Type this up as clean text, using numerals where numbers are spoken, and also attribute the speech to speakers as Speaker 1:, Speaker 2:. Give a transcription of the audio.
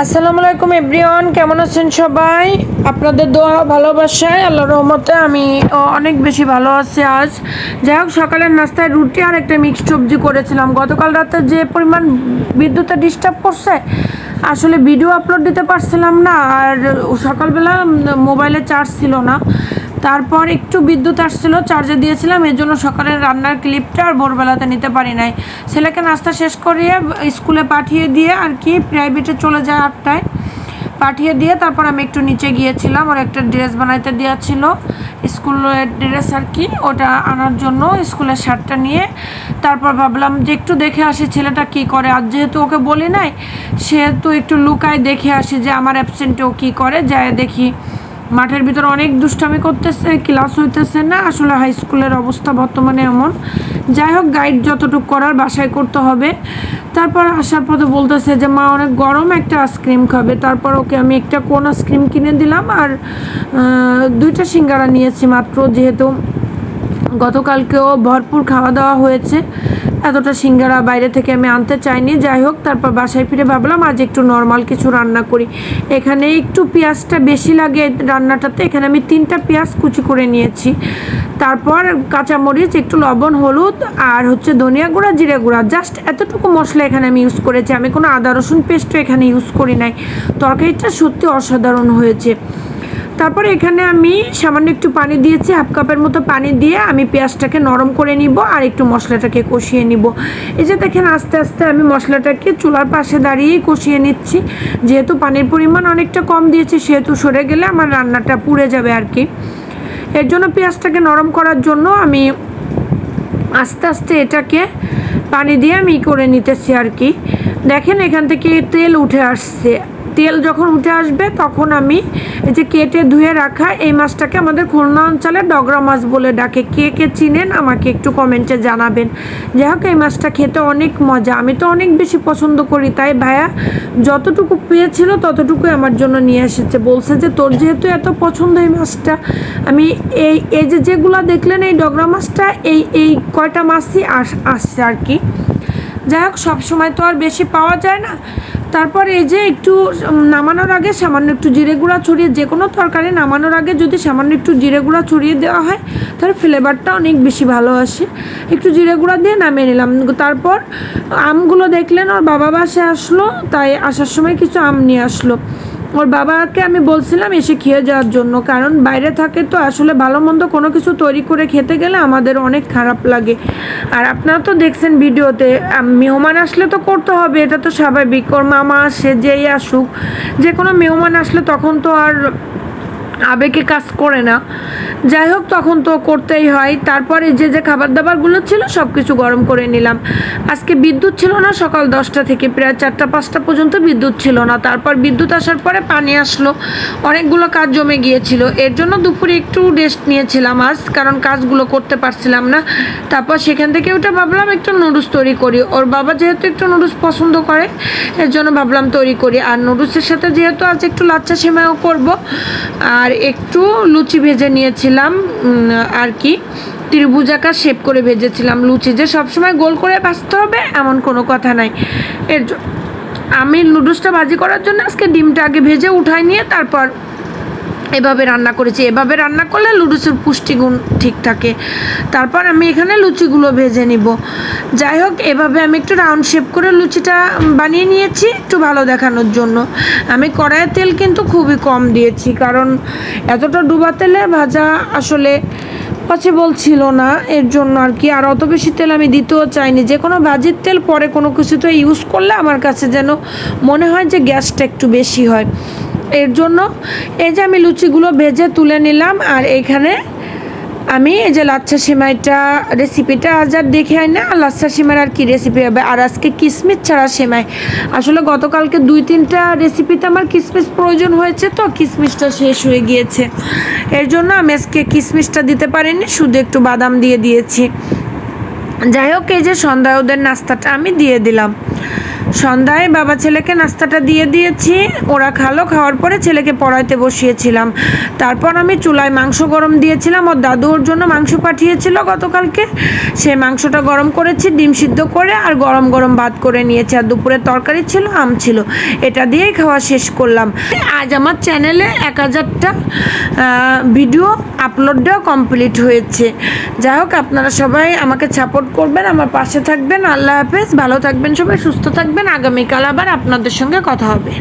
Speaker 1: আসসালামু আলাইকুম এভরিওয়ান, কেমন আছেন সবাই? আপনাদের দোয়া ভালোবাসায় আল্লাহর রহমতে আমি অনেক বেশি ভালো আছি। আজ যাই হোক, সকালের নাস্তায় রুটি আর একটা মিক্সড সবজি করেছিলাম। গতকাল রাতে যে পরিমাণ বিদ্যুতে ডিস্টার্ব করছে, আসলে ভিডিও আপলোড দিতে পারছিলাম না। আর সকালবেলা মোবাইলে চার্জ ছিল না, তারপর একটু বিদ্যুৎ আসছিল, চার্জে দিয়েছিলাম, এর জন্য সকালের রান্নার ক্লিপটা আর ভোরবেলাতে নিতে পারি নাই। ছেলেকে নাস্তা শেষ করিয়ে স্কুলে পাঠিয়ে দিয়ে আর কি প্রাইভেটে চলে যায় 8টায়, পাঠিয়ে দিয়ে তারপর আমি একটু নিচে গিয়েছিলাম। ওর একটা ড্রেস বানাইতে দেওয়া ছিল, স্কুলের ড্রেস আর কি, ওটা আনার জন্য স্কুলের শার্টটা নিয়ে তারপর ভাবলাম যে একটু দেখে আসি ছেলেটা কি করে। আর যেহেতু ওকে বলি নাই, সেহেতু একটু লুকায় দেখে আসি যে আমার অ্যাবসেন্টেও কী করে। যায় দেখি মাঠের ভিতরে অনেক দুষ্টামি করতেছে, ক্লাস হইতেছে না। আসলে হাই স্কুলের অবস্থা বর্তমানে এমন। যাই হোক, গাইড যতটুকু করার বাসায় করতে হবে। তারপর আসার পথে বলতেছে যে মা অনেক গরম, একটা আইসক্রিম খাবে। তারপর ওকে আমি একটা কোন আইসক্রিম কিনে দিলাম আর 2টা সিঙ্গারা নিয়েছি মাত্র, যেহেতু গতকালকেও ভরপুর খাওয়া দাওয়া হয়েছে। এতটা সিঙ্গারা বাইরে থেকে আমি আনতে চাইনি। যাই হোক, তারপর বাসায় ফিরে ভাবলাম আজ একটু নর্মাল কিছু রান্না করি। এখানে একটু পেঁয়াজটা বেশি লাগে রান্নাটাতে, এখানে আমি 3টা পেঁয়াজ কুচি করে নিয়েছি। তারপর কাঁচামরিচ, একটু লবণ, হলুদ আর ধনিয়া গুঁড়া, জিরে গুঁড়া, জাস্ট এতটুকু মশলা এখানে আমি ইউজ করেছি। আমি কোনো আদা রসুন পেস্টও এখানে ইউজ করি নাই। তরকারিটা সত্যি অসাধারণ হয়েছে। তারপরে এখানে আমি সামান্য একটু পানি দিয়েছি, 1/2 কাপের মতো পানি দিয়ে আমি পেঁয়াজটাকে নরম করে নিব আর একটু মশলাটাকে কষিয়ে নিব। এই যে দেখেন, আস্তে আস্তে আমি মশলাটাকে চুলার পাশে দাঁড়িয়েই কষিয়ে নিচ্ছি। যেহেতু পানির পরিমাণ অনেকটা কম দিয়েছি, সেহেতু সরে গেলে আমার রান্নাটা পুড়ে যাবে আর কি। এর জন্য পেঁয়াজটাকে নরম করার জন্য আমি আস্তে আস্তে এটাকে পানি দিয়ে আমি করে নিতেছি আর কি। দেখেন, এখান থেকে তেল উঠে আসছে। তেল যখন উঠে আসবে তখন আমি এই যে কেটে ধুয়ে রাখা এই মাছটাকে, আমাদের খুলনা অঞ্চলে ডগরা মাছ বলে ডাকে, কে কে চিনেন আমাকে একটু কমেন্টে জানাবেন। যাই হোক, এই মাছটা খেতে অনেক মজা, আমি তো অনেক বেশি পছন্দ করি। তাই ভাইয়া যতটুকু পেয়েছিল ততটুকুই আমার জন্য নিয়ে এসেছে। বলছে যে তোর যেহেতু এত পছন্দ এই মাছটা, আমি এই যেগুলো দেখলেন এই ডগরা মাছটা, এই কয়টা মাছই আসছে আর কি। যাই হোক, সবসময় তো আর বেশি পাওয়া যায় না। তারপর এই যে একটু নামানোর আগে সামান্য একটু জিরে গুঁড়া ছড়িয়ে, যে কোনো তরকারি নামানোর আগে যদি সামান্য একটু জিরে গুঁড়া ছড়িয়ে দেওয়া হয় তাহলে ফ্লেভারটা অনেক বেশি ভালো আসে। একটু জিরে গুঁড়া দিয়ে নামিয়ে নিলাম। তারপর আমগুলো দেখলেন, ওর বাবা বাসায় আসলো, তাই আসার সময় কিছু আম নিয়ে আসলো। ওর বাবাকে আমি বলছিলাম এসে খেয়ে যাওয়ার জন্য, কারণ বাইরে থাকে তো আসলে ভালো মন্দ কোনো কিছু তৈরি করে খেতে গেলে আমাদের অনেক খারাপ লাগে। আর আপনারা তো দেখছেন ভিডিওতে, মেহমান আসলে তো করতে হবে, এটা তো স্বাভাবিক। ওর মামা আসে, যেই আসুক, যে কোনো মেহমান আসলে তখন তো আর আবেগে কাজ করে না। যাই হোক, তখন তো করতেই হয়। তারপরে যে খাবার দাবারগুলো ছিল সব কিছু গরম করে নিলাম। আজকে বিদ্যুৎ ছিল না, সকাল 10টা থেকে প্রায় 4টা-5টা পর্যন্ত বিদ্যুৎ ছিল না। তারপর বিদ্যুৎ আসার পরে পানি আসলো, অনেকগুলো কাজ জমে গিয়েছিল। এর জন্য দুপুরে একটু রেস্ট নিয়েছিলাম আজ, কারণ কাজগুলো করতে পারছিলাম না। তারপর সেখান থেকে ওটা ভাবলাম একটু নুডলস তৈরি করি। ওর বাবা যেহেতু একটু নুডলস পছন্দ করে, এর জন্য ভাবলাম তৈরি করি। আর নুডলসের সাথে যেহেতু আজ একটু লাচ্চা সেমাইও করব, আর একটু লুচি ভেজে নিয়েছিলাম আর কি, ত্রিভুজাকার শেপ করে ভেজেছিলাম। লুচি যে সবসময় গোল করে ভাজতে হবে এমন কোনো কথা নাই। এর আমি নুডলসটা ভাজি করার জন্য আজকে ডিমটা আগে ভেজে উঠাই নিয়ে তারপর এভাবে রান্না করেছি। এভাবে রান্না করলে নুডলসের পুষ্টিগুণ ঠিক থাকে। তারপর আমি এখানে লুচিগুলো ভেজে নিব। যাই হোক, এভাবে আমি একটু রাউন্ড শেপ করে লুচিটা বানিয়ে নিয়েছি একটু ভালো দেখানোর জন্য। আমি কড়াইয়ের তেল কিন্তু খুবই কম দিয়েছি, কারণ এতটা ডুবা তেলে ভাজা আসলে পসিবল ছিল না, এর জন্য আর কি। আর অত বেশি তেল আমি দিতেও চাইনি। যে কোনো ভাজির তেল পরে কোনো কিছুতে ইউজ করলে আমার কাছে যেন মনে হয় যে গ্যাসটা একটু বেশি হয়। এর জন্য এই যে আমি লুচিগুলো ভেজে তুলে নিলাম। আর এখানে আমি এই যে লাচ্ছা সেমাইটা রেসিপিটা আজ আর দেখে আই না, লাচ্ছা সেমাইয়ের আর কি রেসিপি হবে। আর আজকে কিশমিশ ছাড়া সেমাই, আসলে গতকালকে 2-3টা রেসিপিতে আমার কিশমিশ প্রয়োজন হয়েছে, তো কিশমিশটা শেষ হয়ে গিয়েছে। এর জন্য আমি আজকে কিশমিশটা দিতে পারিনি, শুধু একটু বাদাম দিয়েছি। যাই হোক, এই যে সন্ধ্যা ওদের নাস্তাটা আমি দিয়ে দিলাম। সন্ধ্যায় বাবা ছেলেকে নাস্তাটা দিয়ে দিয়েছি, ওরা খালো। খাওয়ার পরে ছেলেকে পড়াইতে বসিয়েছিলাম। তারপর আমি চুলায় মাংস গরম দিয়েছিলাম। ওর দাদু ওর জন্য মাংস পাঠিয়েছিল গতকালকে, সেই মাংসটা গরম করেছি ডিম সিদ্ধ করে, আর গরম গরম ভাত করে নিয়েছি। আর দুপুরের তরকারি ছিল, আম ছিল, এটা দিয়েই খাওয়া শেষ করলাম। আজ আমার চ্যানেলে 1000টা ভিডিও আপলোড দেওয়া কমপ্লিট হয়েছে। যাই হোক, আপনারা সবাই আমাকে সাপোর্ট করবেন, আমার পাশে থাকবেন। আল্লাহ হাফেজ, ভালো থাকবেন সবাই, সুস্থ থাকবেন। আগামীকাল আবার আপনাদের সঙ্গে কথা হবে।